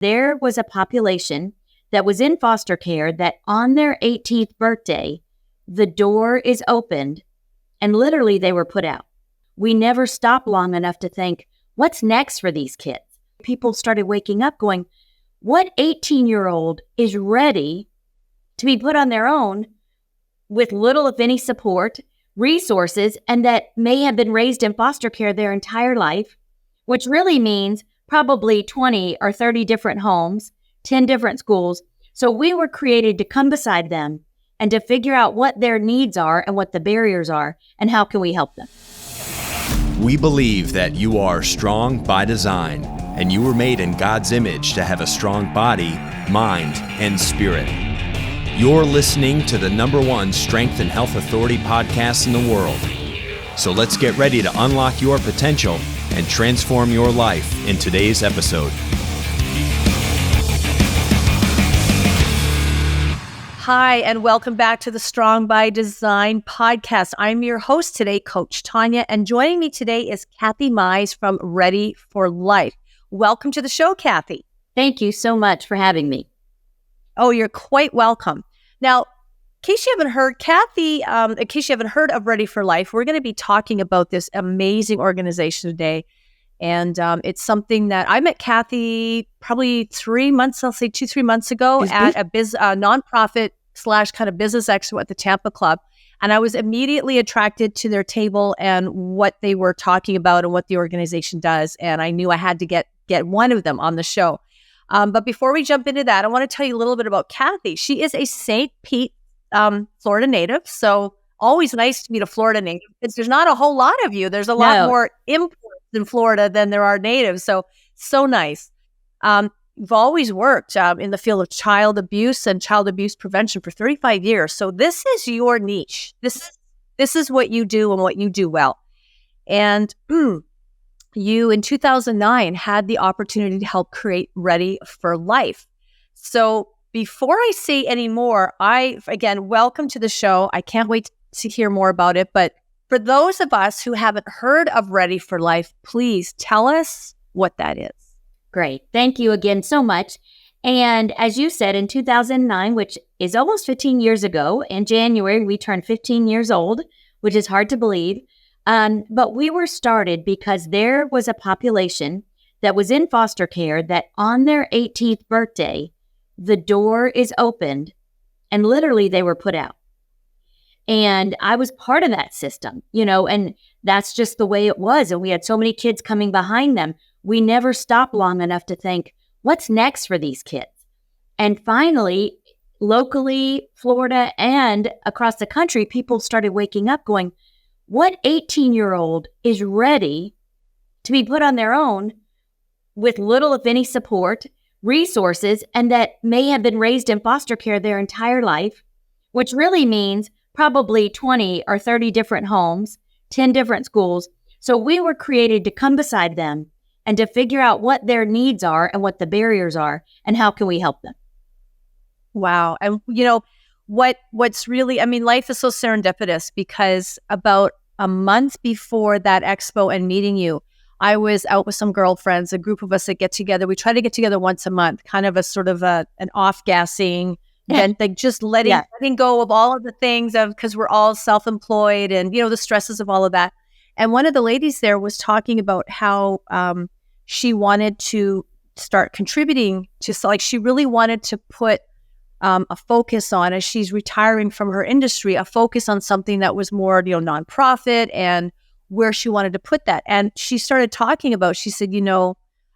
There was a population that was in foster care that on their 18th birthday, the door is opened and literally they were put out. We never stopped long enough to think, what's next for these kids? People started waking up going, what 18-year-old is ready to be put on their own with little, if any, support, resources, and that may have been raised in foster care their entire life, which really means probably 20 or 30 different homes, 10 different schools. So we were created to come beside them and to figure out what their needs are and what the barriers are and how can we help them. We believe that you are strong by design, and you were made in God's image to have a strong body, mind, and spirit. You're listening to the #1 Strength and Health Authority podcast in the world. So let's get ready to unlock your potential and transform your life in today's episode. Hi, and welcome back to the Strong by Design podcast. I'm your host today, Coach Tonya, and joining me today is Kathy Mize from Ready for Life. Welcome to the show, Kathy. Thank you so much for having me. Oh, you're quite welcome. Now, in case you haven't heard, Kathy, in case you haven't heard of Ready for Life, we're going to be talking about this amazing organization today. And it's something that I met Kathy probably 3 months, I'll say 2-3 months ago at a nonprofit / kind of business expo at the Tampa Club. And I was immediately attracted to their table and what they were talking about and what the organization does. And I knew I had to get one of them on the show. But before we jump into that, I want to tell you a little bit about Kathy. She is a St. Pete, Florida native. So always nice to meet a Florida native. There's not a whole lot of you. There's a lot more imports in Florida than there are natives. So nice. You've always worked in the field of child abuse and child abuse prevention for 35 years. So this is your niche. This is what you do and what you do well. And you, in 2009, had the opportunity to help create Ready for Life. So before I say any more, again, welcome to the show. I can't wait to hear more about it. But for those of us who haven't heard of Ready for Life, please tell us what that is. Great. Thank you again so much. And as you said, in 2009, which is almost 15 years ago, in January, we turned 15 years old, which is hard to believe. But we were started because there was a population that was in foster care that on their 18th birthday, the door is opened and literally they were put out. And I was part of that system, and that's just the way it was. And we had so many kids coming behind them. We never stopped long enough to think, what's next for these kids? And finally, locally, Florida and across the country, people started waking up going, what 18-year-old is ready to be put on their own with little, if any, support, resources, and that may have been raised in foster care their entire life, which really means probably 20 or 30 different homes, 10 different schools. So we were created to come beside them and to figure out what their needs are and what the barriers are and how can we help them. Wow. And what's really, life is so serendipitous because about a month before that expo and meeting you, I was out with some girlfriends, a group of us that get together. We try to get together once a month, kind of a sort of an off-gassing event, like just letting go of all of the things because we're all self-employed and, the stresses of all of that. And one of the ladies there was talking about how she wanted to start contributing to, she really wanted to put a focus on, as she's retiring from her industry, a focus on something that was more, nonprofit and where she wanted to put that. And she started talking about, she said,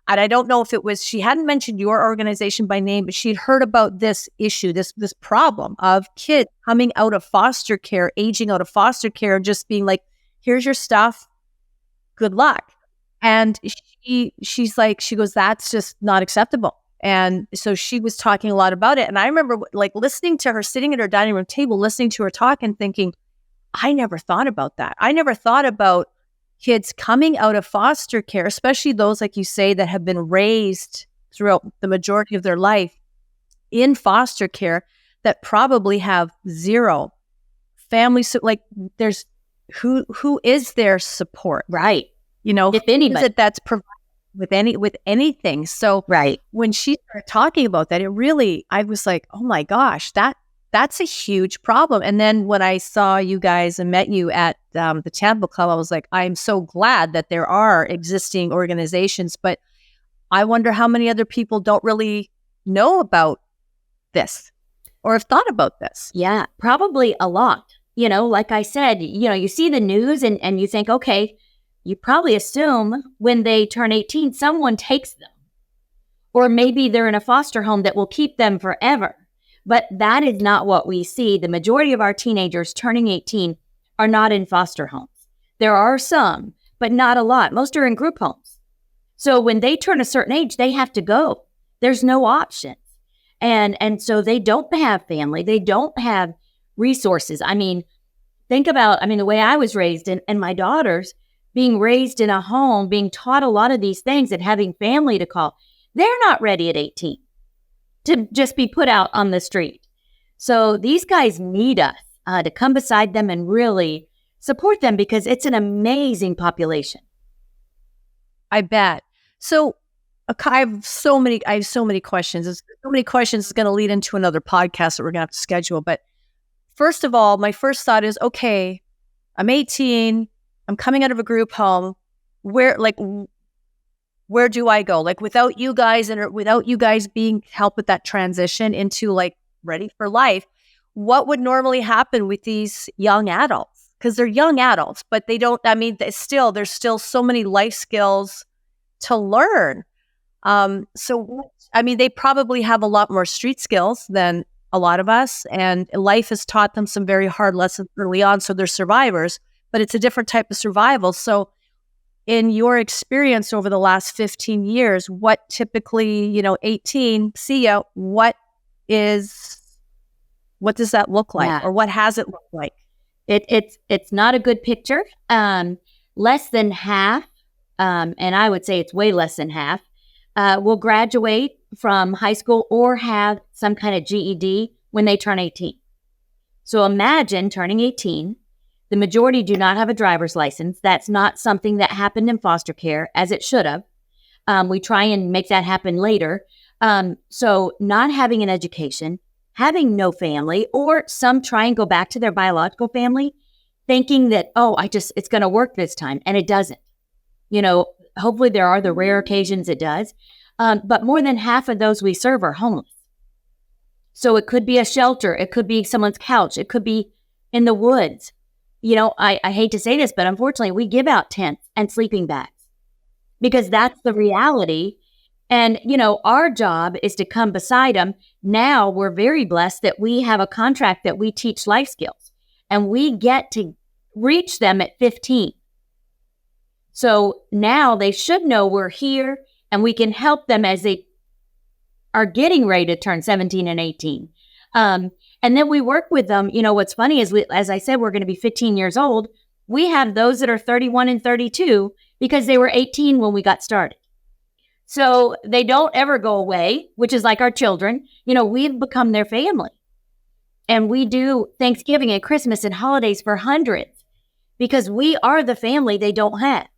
and I don't know if it was, she hadn't mentioned your organization by name, but she'd heard about this issue, this problem of kids coming out of foster care, aging out of foster care, just being like, here's your stuff, good luck. And she goes, that's just not acceptable. And so she was talking a lot about it. And I remember listening to her, sitting at her dining room table, listening to her talk and thinking, I never thought about that. I never thought about kids coming out of foster care, especially those, like you say, that have been raised throughout the majority of their life in foster care that probably have zero family. So there's who is their support? Right. If anybody that's provided. with anything. So Right. when she started talking about that, I was like, oh my gosh, that's a huge problem. And then when I saw you guys and met you at the Tampa Club, I was like, I'm so glad that there are existing organizations, but I wonder how many other people don't really know about this or have thought about this. Yeah, probably a lot. Like I said, you see the news and you think, okay, you probably assume when they turn 18, someone takes them. Or maybe they're in a foster home that will keep them forever. But that is not what we see. The majority of our teenagers turning 18 are not in foster homes. There are some, but not a lot. Most are in group homes. So when they turn a certain age, they have to go. There's no options. And so they don't have family. They don't have resources. Think about, the way I was raised and my daughters being raised in a home, being taught a lot of these things and having family to call. They're not ready at 18 to just be put out on the street. So these guys need us to come beside them and really support them because it's an amazing population. I bet. So I have so many questions. There's so many questions. It's going to lead into another podcast that we're going to have to schedule. But first of all, my first thought is, okay, I'm 18. I'm coming out of a group home. Where do I go? Like without you guys without you guys being help with that transition into like ready for life, what would normally happen with these young adults? Because they're young adults, but they don't, there's still so many life skills to learn. They probably have a lot more street skills than a lot of us, and life has taught them some very hard lessons early on. So they're survivors, but it's a different type of survival. So in your experience over the last 15 years, what typically, 18, see ya, what does that look like? Yeah. Or what has it looked like? It's not a good picture. Less than half, and I would say it's way less than half, will graduate from high school or have some kind of GED when they turn 18. So imagine turning 18. The majority do not have a driver's license. That's not something that happened in foster care as it should have. We try and make that happen later. So not having an education, having no family, or some try and go back to their biological family thinking that, it's going to work this time. And it doesn't. Hopefully there are the rare occasions it does. But more than half of those we serve are homeless. So it could be a shelter. It could be someone's couch. It could be in the woods. I hate to say this, but unfortunately we give out tents and sleeping bags because that's the reality. And, our job is to come beside them. Now we're very blessed that we have a contract that we teach life skills and we get to reach them at 15. So now they should know we're here and we can help them as they are getting ready to turn 17 and 18. And then we work with them. What's funny is, as I said, we're going to be 15 years old. We have those that are 31 and 32 because they were 18 when we got started. So they don't ever go away, which is like our children. We've become their family. And we do Thanksgiving and Christmas and holidays for hundreds because we are the family they don't have.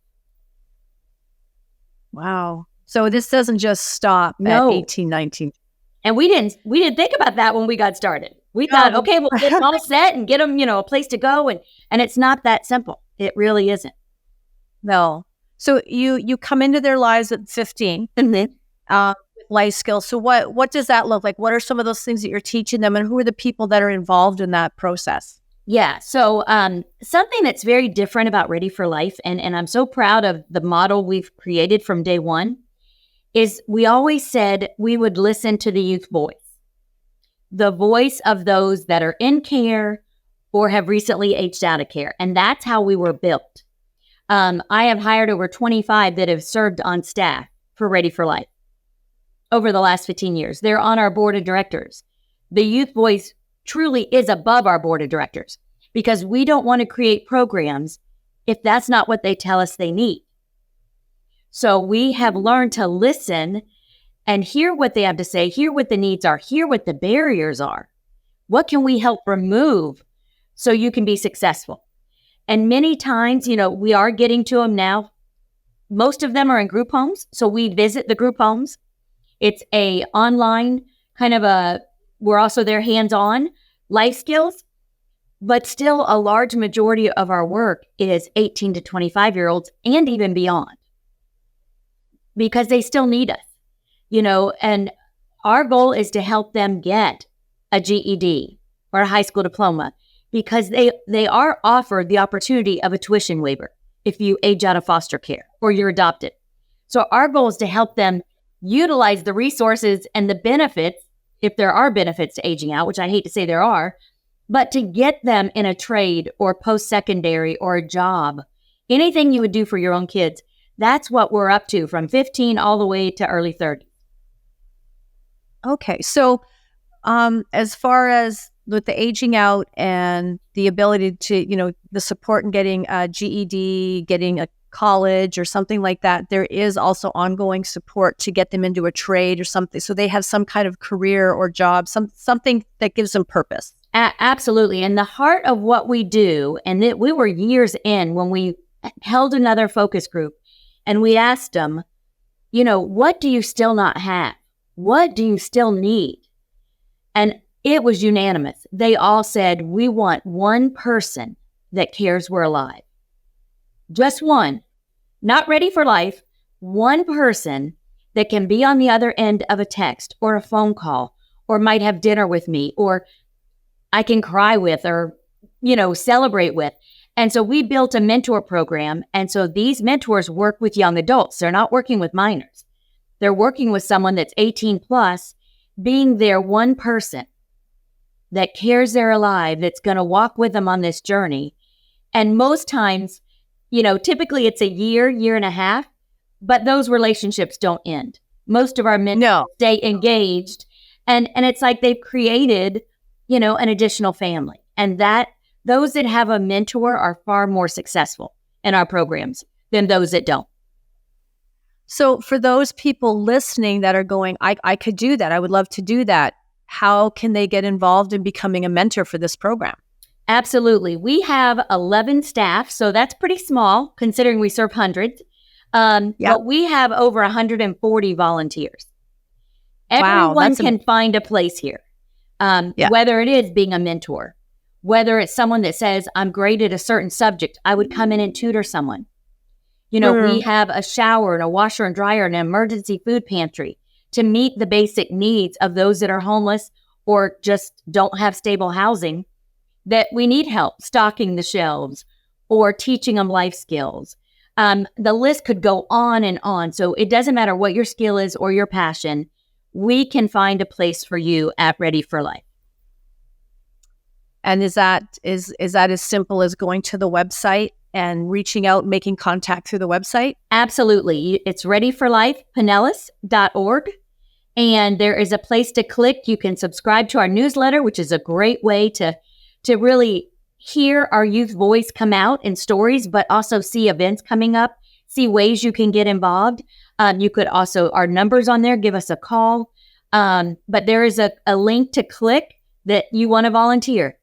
Wow. So this doesn't just stop at 18, 19. And we didn't think about that when we got started. We thought, okay, we'll get them all set and get them, a place to go. And it's not that simple. It really isn't. No. So you come into their lives at 15 with life skills. So what does that look like? What are some of those things that you're teaching them, and who are the people that are involved in that process? Yeah. So something that's very different about Ready for Life, and I'm so proud of the model we've created from day one, is we always said we would listen to the youth voice, the voice of those that are in care or have recently aged out of care. And that's how we were built. I have hired over 25 that have served on staff for Ready for Life over the last 15 years. They're on our board of directors. The youth voice truly is above our board of directors because we don't want to create programs if that's not what they tell us they need. So we have learned to listen and hear what they have to say, hear what the needs are, hear what the barriers are. What can we help remove so you can be successful? And many times, we are getting to them now most of them are in group homes. So we visit the group homes. It's a online kind of we're also there hands-on life skills, but still a large majority of our work is 18 to 25-year-olds and even beyond, because they still need us, and our goal is to help them get a GED or a high school diploma, because they are offered the opportunity of a tuition waiver if you age out of foster care or you're adopted. So our goal is to help them utilize the resources and the benefits, if there are benefits to aging out, which I hate to say there are, but to get them in a trade or post-secondary or a job, anything you would do for your own kids. That's what we're up to from 15 all the way to early 30s. Okay. So as far as with the aging out and the ability to, the support in getting a GED, getting a college or something like that, there is also ongoing support to get them into a trade or something, so they have some kind of career or job, something that gives them purpose. Absolutely. And the heart of what we do, and we were years in when we held another focus group, and we asked them, what do you still not have? What do you still need? And it was unanimous. They all said, we want one person that cares we're alive. Just one. Not ready for life. One person that can be on the other end of a text or a phone call, or might have dinner with me, or I can cry with, or, celebrate with. And so we built a mentor program. And so these mentors work with young adults. They're not working with minors. They're working with someone that's 18 plus, being their one person that cares they're alive, that's going to walk with them on this journey. And most times, typically it's a year and a half, but those relationships don't end. Most of our mentors stay engaged. And it's like they've created, an additional family. And those that have a mentor are far more successful in our programs than those that don't. So for those people listening that are going, I could do that, I would love to do that, how can they get involved in becoming a mentor for this program? Absolutely. We have 11 staff, so that's pretty small considering we serve hundreds. But we have over 140 volunteers. Everyone can find a place here, whether it is being a mentor, whether it's someone that says, I'm great at a certain subject, I would come in and tutor someone. We have a shower and a washer and dryer and an emergency food pantry to meet the basic needs of those that are homeless or just don't have stable housing, that we need help stocking the shelves or teaching them life skills. The list could go on and on. So it doesn't matter what your skill is or your passion, we can find a place for you at Ready for Life. And is that as simple as going to the website and reaching out, making contact through the website? Absolutely. It's readyforlifepinellas.org. And there is a place to click. You can subscribe to our newsletter, which is a great way to really hear our youth voice come out in stories, but also see events coming up, see ways you can get involved. You could also, our numbers on there, give us a call. But there is a link to click that you want to volunteer.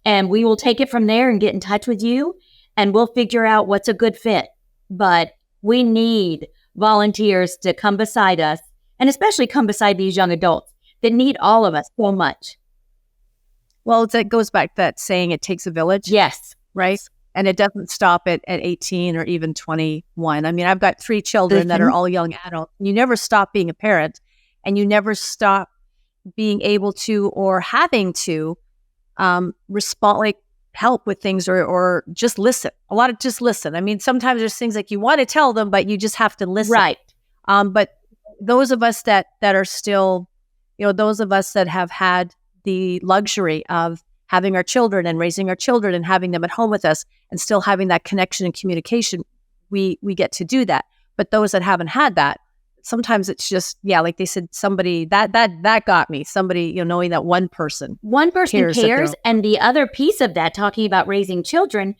And we will take it from there and get in touch with you, and we'll figure out what's a good fit. But we need volunteers to come beside us, and especially come beside these young adults that need all of us so much. Well, it goes back to that saying, it takes a village. Yes. Right? And it doesn't stop at 18 or even 21. I mean, I've got 3 children that are all young adults. You never stop being a parent, and you never stop being able to or having to respond, like help with things or just listen. A lot of just listen. I mean, sometimes there's things like you want to tell them, but you just have to listen. Right. But those of us that are still, those of us that have had the luxury of having our children and raising our children and having them at home with us and still having that connection and communication, we get to do that. But those that haven't had that, sometimes it's just, like they said, somebody that got me, somebody, knowing that one person cares. And the other piece of that, talking about raising children,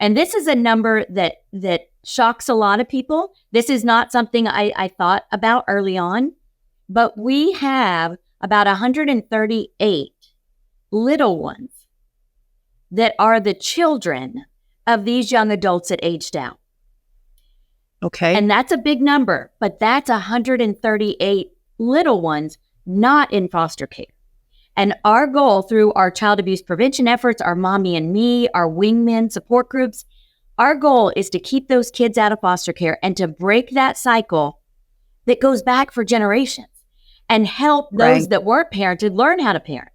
and this is a number that shocks a lot of people. This is not something I thought about early on, but we have about 138 little ones that are the children of these young adults that aged out. Okay. And that's a big number, but that's 138 little ones not in foster care. And our goal through our child abuse prevention efforts, our Mommy and Me, our wingmen support groups, our goal is to keep those kids out of foster care and to break that cycle that goes back for generations and help those that weren't parented learn how to parent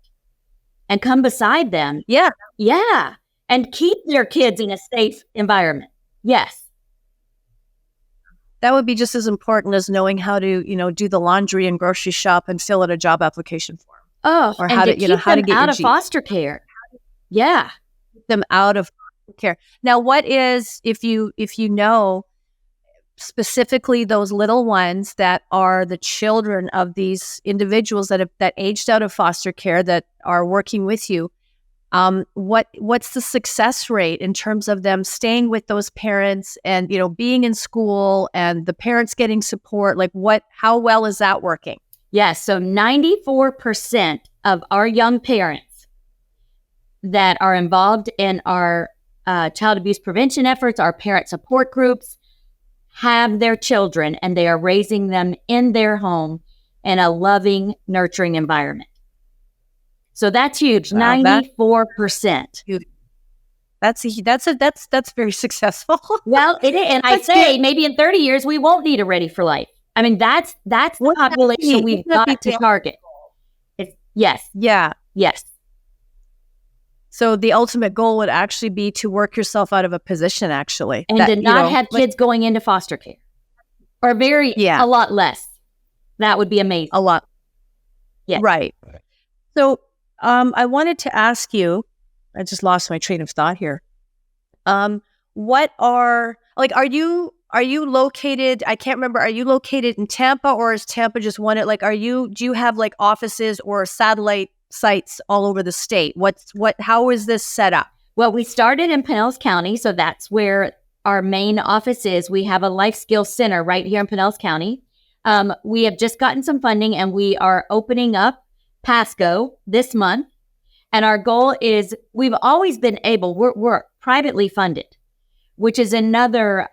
and come beside them. Yeah. Yeah. And keep their kids in a safe environment. Yes. That would be just as important as knowing how to, do the laundry and grocery shop and fill out a job application form. Oh, or and how to to, keep how to them get out your of foster care. Yeah. them out of care. Now, what is if you know specifically those little ones that are the children of these individuals that aged out of foster care that are working with you? What's the success rate in terms of them staying with those parents and being in school and the parents getting support? Like how well is that working? Yes. So 94% of our young parents that are involved in our child abuse prevention efforts, our parent support groups, have their children and they are raising them in their home in a loving, nurturing environment. So that's huge. Wow, 94%. That's very successful. Well, it is. And I say maybe in 30 years, we won't need a Ready for Life. I mean, that's the population we've got to target. Yes. Yeah. Yes. So the ultimate goal would actually be to work yourself out of a position, actually. And to not have kids going into foster care. Or a lot less. That would be amazing. A lot. Yeah. Right. So I wanted to ask you, I just lost my train of thought here. Are you located, I can't remember, are you located in Tampa or is Tampa just one? Do you have like offices or satellite sites all over the state? How is this set up? Well, we started in Pinellas County, so that's where our main office is. We have a life skills center right here in Pinellas County. We have just gotten some funding and we are opening up Pasco this month. And our goal is, we've always been able, we're privately funded, which is another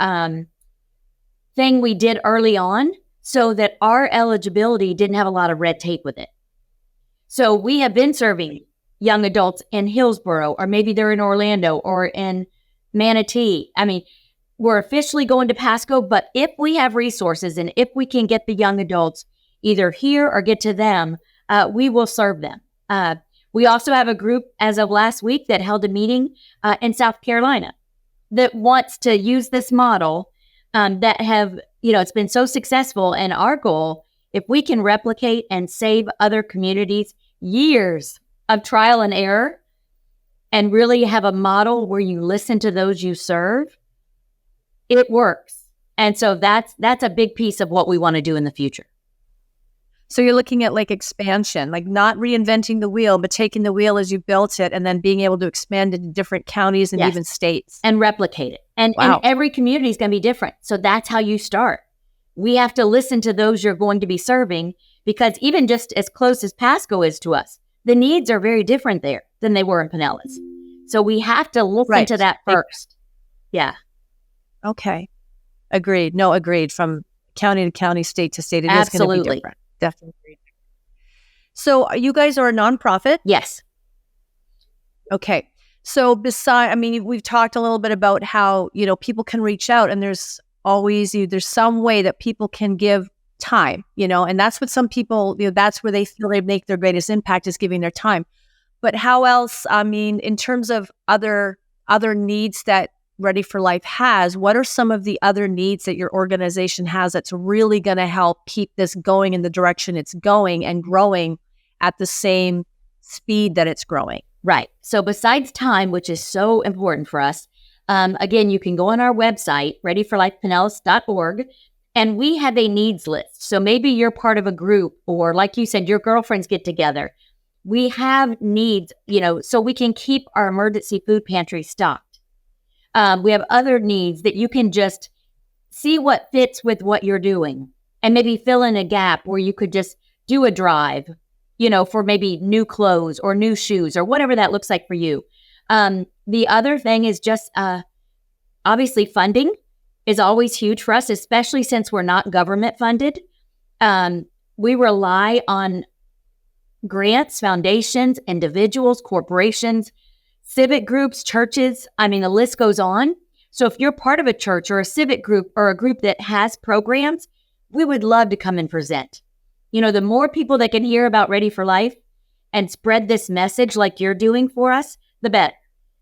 thing we did early on so that our eligibility didn't have a lot of red tape with it. So we have been serving young adults in Hillsborough, or maybe they're in Orlando or in Manatee. I mean, we're officially going to Pasco, but if we have resources and if we can get the young adults either here or get to them, we will serve them. We also have a group as of last week that held a meeting in South Carolina that wants to use this model that have, it's been so successful. And our goal, if we can replicate and save other communities years of trial and error and really have a model where you listen to those you serve, it works. And so that's a big piece of what we want to do in the future. So you're looking at like expansion, like not reinventing the wheel, but taking the wheel as you built it and then being able to expand into different counties and even states. And replicate it. And every community is going to be different. So that's how you start. We have to listen to those you're going to be serving, because even just as close as Pasco is to us, the needs are very different there than they were in Pinellas. So we have to listen to that first. Yeah. Okay. Agreed. No, agreed. From county to county, state to state, it is going to be different. Definitely. So you guys are a nonprofit? Yes. Okay. So we've talked a little bit about how, people can reach out, and there's some way that people can give time, and that's what some people, that's where they feel they make their greatest impact, is giving their time. But how else, in terms of other needs that Ready for Life has, what are some of the other needs that your organization has that's really going to help keep this going in the direction it's going and growing at the same speed that it's growing? Right. So besides time, which is so important for us, again, you can go on our website, readyforlifepinellas.org, and we have a needs list. So maybe you're part of a group, or like you said, your girlfriends get together. We have needs, so we can keep our emergency food pantry stocked. We have other needs that you can just see what fits with what you're doing and maybe fill in a gap where you could just do a drive, for maybe new clothes or new shoes or whatever that looks like for you. The other thing is just obviously funding is always huge for us, especially since we're not government funded. We rely on grants, foundations, individuals, corporations, civic groups, churches. I mean, the list goes on. So if you're part of a church or a civic group or a group that has programs, we would love to come and present. The more people that can hear about Ready for Life and spread this message like you're doing for us, the better.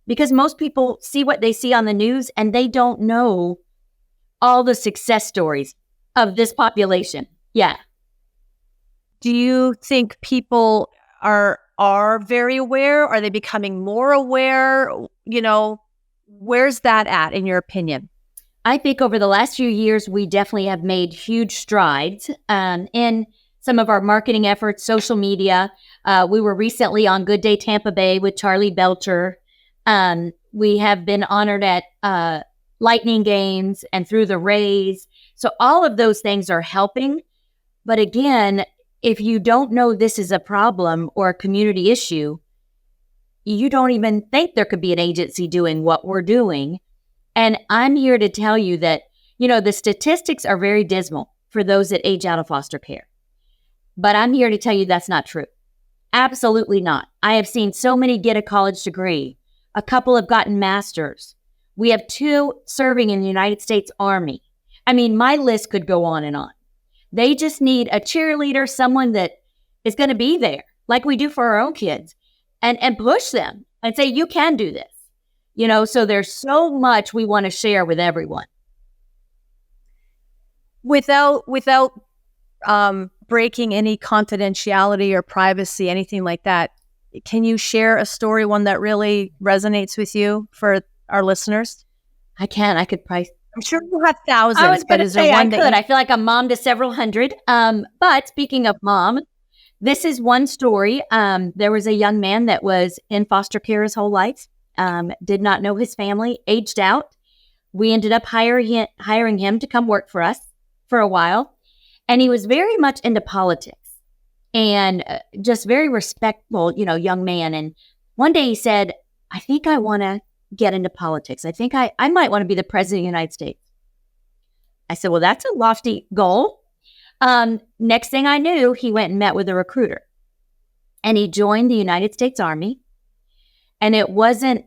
Because most people see what they see on the news and they don't know all the success stories of this population. Yeah. Do you think people are very aware? Are they becoming more aware? Where's that at, in your opinion? I think over the last few years, we definitely have made huge strides in some of our marketing efforts, social media. We were recently on Good Day Tampa Bay with Charlie Belcher. We have been honored at Lightning Games and through the Rays. So all of those things are helping. But again, if you don't know this is a problem or a community issue, you don't even think there could be an agency doing what we're doing. And I'm here to tell you that, the statistics are very dismal for those that age out of foster care. But I'm here to tell you that's not true. Absolutely not. I have seen so many get a college degree. A couple have gotten masters. We have 2 serving in the United States Army. I mean, my list could go on and on. They just need a cheerleader, someone that is going to be there, like we do for our own kids, and push them and say, you can do this. So there's so much we want to share with everyone. Without breaking any confidentiality or privacy, anything like that, can you share a story, one that really resonates with you for our listeners? I can. I could probably. I'm sure you have thousands, but is there one that I feel like I'm mom to several hundred. But speaking of mom, this is one story. There was a young man that was in foster care his whole life, did not know his family, aged out. We ended up hiring him to come work for us for a while. And he was very much into politics and just very respectful, young man. And one day he said, I think I want to get into politics. I think I might want to be the president of the United States. I said, well, that's a lofty goal. Next thing I knew, he went and met with a recruiter and he joined the United States Army. And it wasn't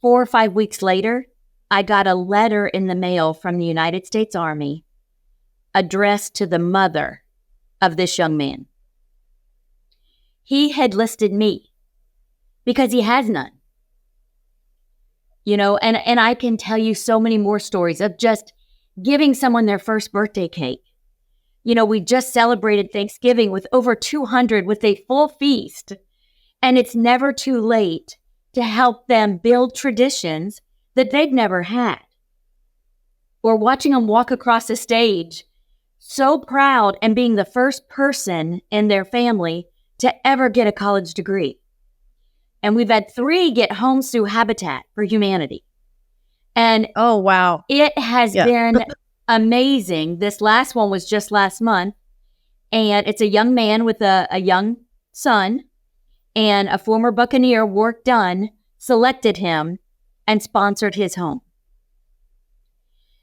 4 or 5 weeks later, I got a letter in the mail from the United States Army addressed to the mother of this young man. He had listed me because he has none. And I can tell you so many more stories of just giving someone their first birthday cake. We just celebrated Thanksgiving with over 200 with a full feast. And it's never too late to help them build traditions that they've never had. Or watching them walk across the stage, so proud and being the first person in their family to ever get a college degree. And we've had 3 get homes through Habitat for Humanity. And oh, wow. It has been amazing. This last one was just last month. And it's a young man with a young son, and a former Buccaneer, work done, selected him and sponsored his home.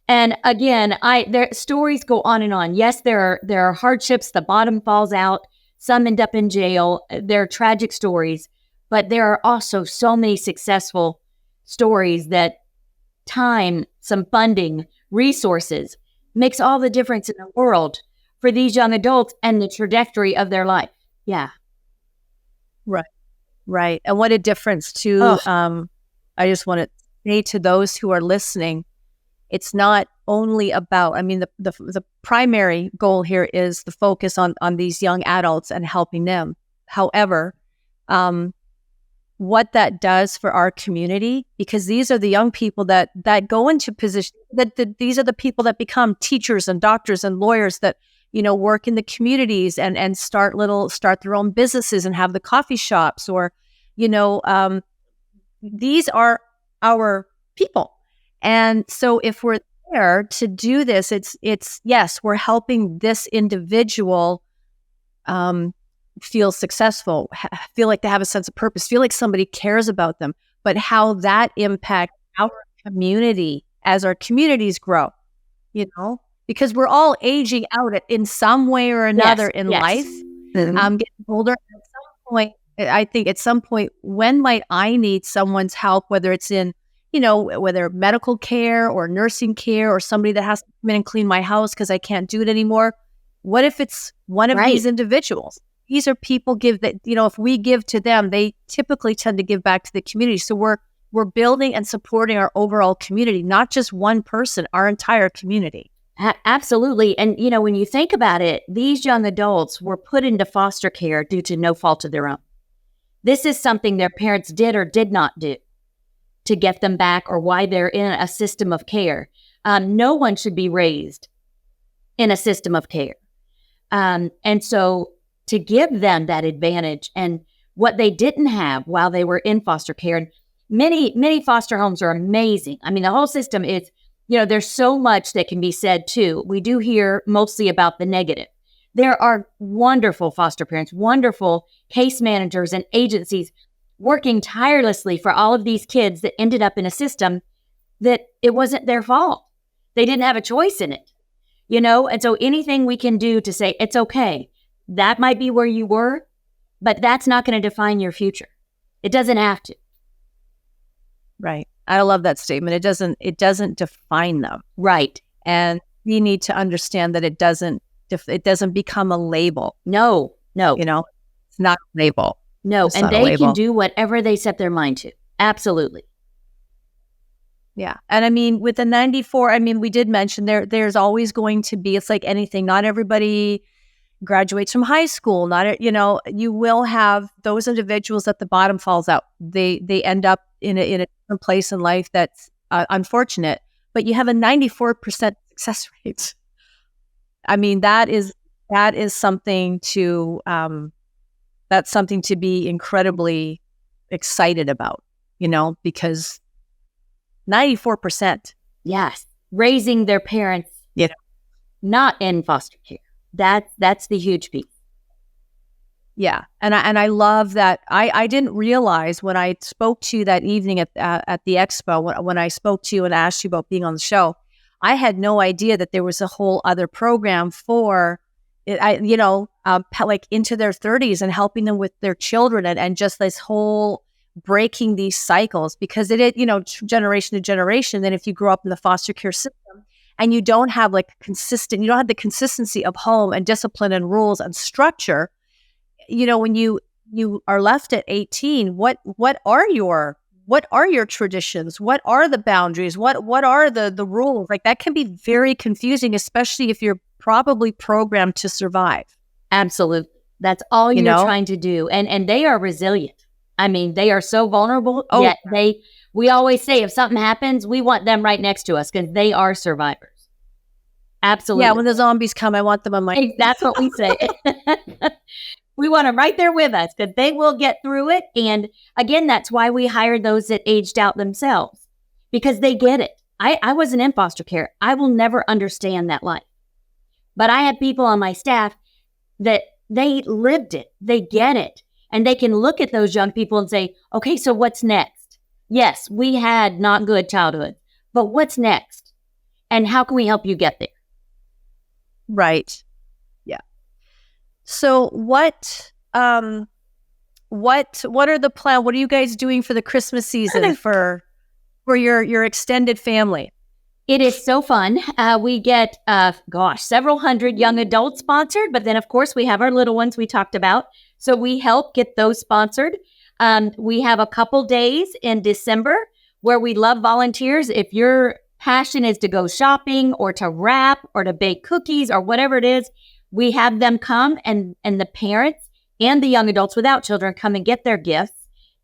And again, their stories go on and on. Yes, there are hardships. The bottom falls out. Some end up in jail. They're tragic stories. But there are also so many successful stories that time, some funding, resources makes all the difference in the world for these young adults and the trajectory of their life. Yeah. Right. And what a difference too. I just want to say to those who are listening, it's not only about, the primary goal here is the focus on these young adults and helping them. However, what that does for our community, because these are the young people that go into positions, these are the people that become teachers and doctors and lawyers that, work in the communities and start their own businesses and have the coffee shops, or, these are our people. And so if we're there to do this, it's yes, we're helping this individual feel successful, feel like they have a sense of purpose, feel like somebody cares about them, but how that impacts our community as our communities grow. because we're all aging out in some way or another in life. Mm-hmm. Getting older. At some point, I think at some point, when might I need someone's help, whether it's in, whether medical care or nursing care or somebody that has to come in and clean my house because I can't do it anymore. What if it's one of these individuals? These are people if we give to them, they typically tend to give back to the community. So we're building and supporting our overall community, not just one person, our entire community. Absolutely. And, when you think about it, these young adults were put into foster care due to no fault of their own. This is something their parents did or did not do to get them back, or why they're in a system of care. No one should be raised in a system of care. And so to give them that advantage and what they didn't have while they were in foster care, and many foster homes are amazing. I mean, the whole system is, there's so much that can be said too. We do hear mostly about the negative. There are wonderful foster parents, wonderful case managers and agencies working tirelessly for all of these kids that ended up in a system that it wasn't their fault. They didn't have a choice in it, And so anything we can do to say, it's okay, that might be where you were, but that's not going to define your future. It doesn't have to. Right. I love that statement. It doesn't define them. Right. And we need to understand that it doesn't become a label. No. It's not a label. No. And they can do whatever they set their mind to. Absolutely. Yeah. And I mean, with the 94, we did mention there's always going to be, it's like anything, not everybody graduates from high school. You will have those individuals that the bottom falls out. They end up in a different place in life that's unfortunate, but you have a 94% success rate. I mean, that is something to that's something to be incredibly excited about, because 94%. Yes, raising their parents, not in foster care. That's the huge piece. Yeah, and I love that. I didn't realize when I spoke to you that evening at the expo, when I spoke to you and asked you about being on the show, I had no idea that there was a whole other program for it. Like into their 30s and helping them with their children and just this whole breaking these cycles, because generation to generation. Then if you grow up in the foster care system and you don't have you don't have the consistency of home and discipline and rules and structure, when you are left at 18, what are your traditions? What are the boundaries? What are the rules? Like, that can be very confusing, especially if you're probably programmed to survive. Absolutely. That's all you're trying to do. And they are resilient. I mean, they are so vulnerable. Yet we always say if something happens, we want them right next to us because they are survivors. Absolutely. Yeah, when the zombies come, I want them on my... That's what we say. We want them right there with us because they will get through it. And again, that's why we hired those that aged out themselves, because they get it. I wasn't in foster care. I will never understand that life. But I have people on my staff that they lived it. They get it. And they can look at those young people and say, okay, so what's next? Yes, we had not good childhood, but what's next? And how can we help you get there? Right. Yeah. So what are the plans? What are you guys doing for the Christmas season for your extended family? It is so fun. We get, several hundred young adults sponsored, but then of course we have our little ones we talked about. So we help get those sponsored. We have a couple days in December where we love volunteers. If your passion is to go shopping or to wrap or to bake cookies or whatever it is, we have them come and the parents and the young adults without children come and get their gifts.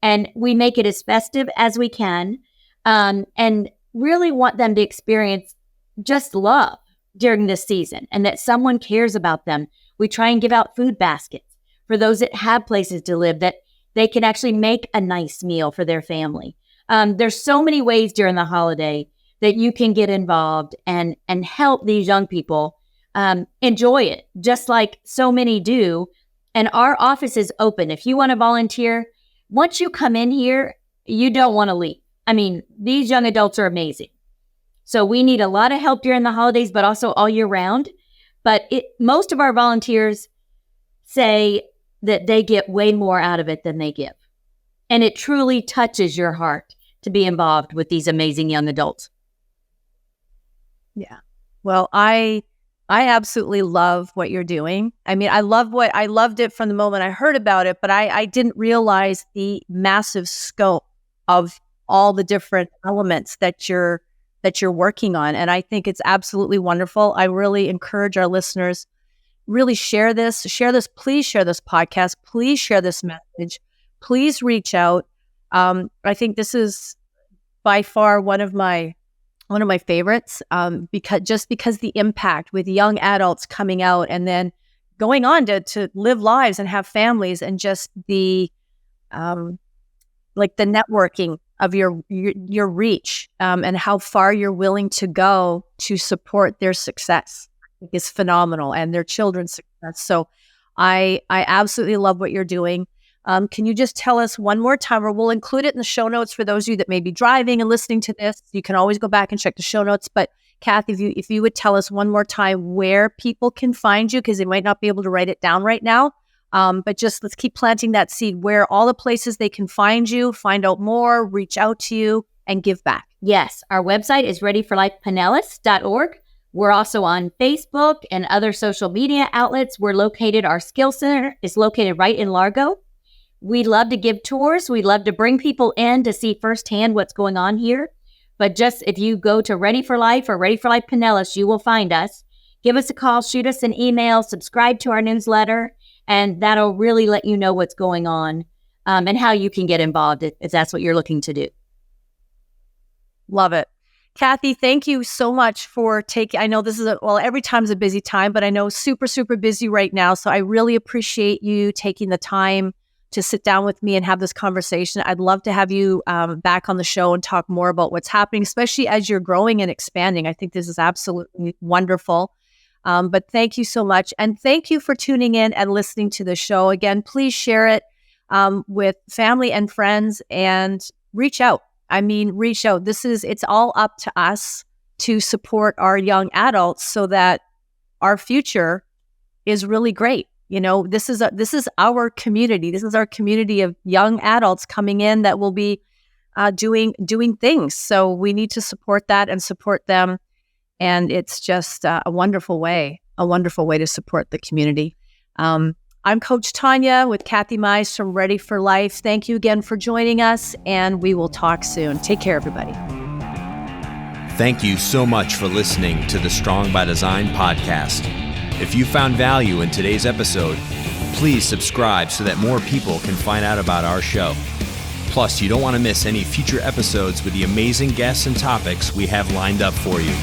And we make it as festive as we can. And really want them to experience just love during this season and that someone cares about them. We try and give out food baskets for those that have places to live, that they can actually make a nice meal for their family. There's so many ways during the holiday that you can get involved and help these young people enjoy it, just like so many do. And our office is open. If you want to volunteer, once you come in here, you don't want to leave. I mean, these young adults are amazing. So we need a lot of help during the holidays, but also all year round. But most of our volunteers say that they get way more out of it than they give. And it truly touches your heart to be involved with these amazing young adults. Yeah. Well, I absolutely love what you're doing. I mean, I loved it from the moment I heard about it, but I didn't realize the massive scope of all the different elements that you're working on. And I think it's absolutely wonderful. I really encourage our listeners, really share this, please share this podcast, please share this message, please reach out. I think this is by far one of my favorites, because the impact with young adults coming out and then going on to live lives and have families, and just the the networking of your reach, and how far you're willing to go to support their success is phenomenal, and their children's success. So I absolutely love what you're doing. Can you just tell us one more time, or we'll include it in the show notes for those of you that may be driving and listening to this. You can always go back and check the show notes. But Kathy, if you would tell us one more time where people can find you, because they might not be able to write it down right now. But just let's keep planting that seed, where all the places they can find you, find out more, reach out to you, and give back. Yes, our website is readyforlifepinellas.org. We're also on Facebook and other social media outlets. Our skill center is located right in Largo. We love to give tours. We love to bring people in to see firsthand what's going on here. But just if you go to Ready for Life or Ready for Life Pinellas, you will find us. Give us a call, shoot us an email, subscribe to our newsletter, and that'll really let you know what's going on, and how you can get involved if that's what you're looking to do. Love it. Kathy, thank you so much for I know this is every time's a busy time, but I know super, super busy right now. So I really appreciate you taking the time to sit down with me and have this conversation. I'd love to have you back on the show and talk more about what's happening, especially as you're growing and expanding. I think this is absolutely wonderful. But thank you so much. And thank you for tuning in and listening to the show. Again, please share it with family and friends, and reach out. Reach out. It's all up to us to support our young adults so that our future is really great. You know, this is our community. This is our community of young adults coming in that will be doing things. So we need to support that and support them. And it's just a wonderful way to support the community. I'm Coach Tonya with Kathy Mize from Ready for Life. Thank you again for joining us, and we will talk soon. Take care, everybody. Thank you so much for listening to the Strong by Design podcast. If you found value in today's episode, please subscribe so that more people can find out about our show. Plus, you don't want to miss any future episodes with the amazing guests and topics we have lined up for you.